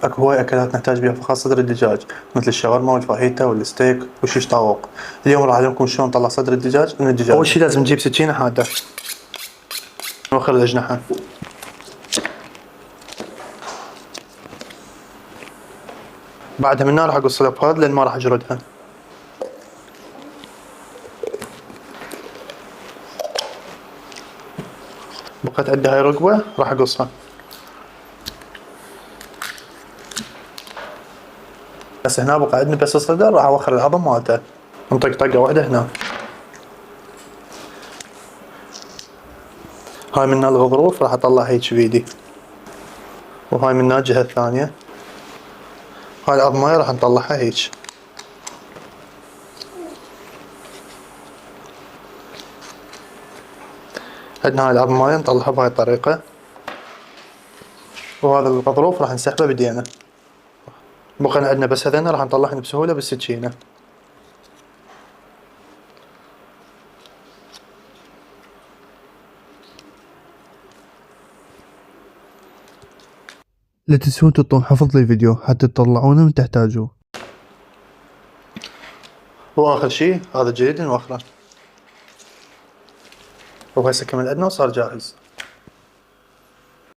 اكو هواي اكلات نحتاج بيها فقط صدر الدجاج، مثل الشاورما والفاهيتا والستيك والشيش طاووق. اليوم راح اعلمكم شلون نطلع صدر الدجاج من الدجاج. اول شي لازم نجيب سكينه حاده، نوخر الاجنحه، بعدها من هنا راح اقص الابهاد لان ما راح اجردها. بقيت عندي هاي رقبه راح اقصها. بس هنا بقى عندنا بس الصدر، راح اوخر العظم مالته، نطق طقه واحده هنا. هاي من الغضروف راح اطلع هيك بيدي، وهاي من الجهه الثانيه. هاي العظمايه راح نطلعها هيك. عندنا هاي العظمايه نطلعها بهاي الطريقه، وهذا الغضروف راح نسحبه بدينا. بقى عندنا بس هذين راح نطلعهن بسهوله بالسكينه. لا تنسون تحطون حفظ للفيديو حتى تطلعونه من تحتاجوه. واخر شي هذا الجليد نوخره، وهسه كمل عندنا وصار جاهز.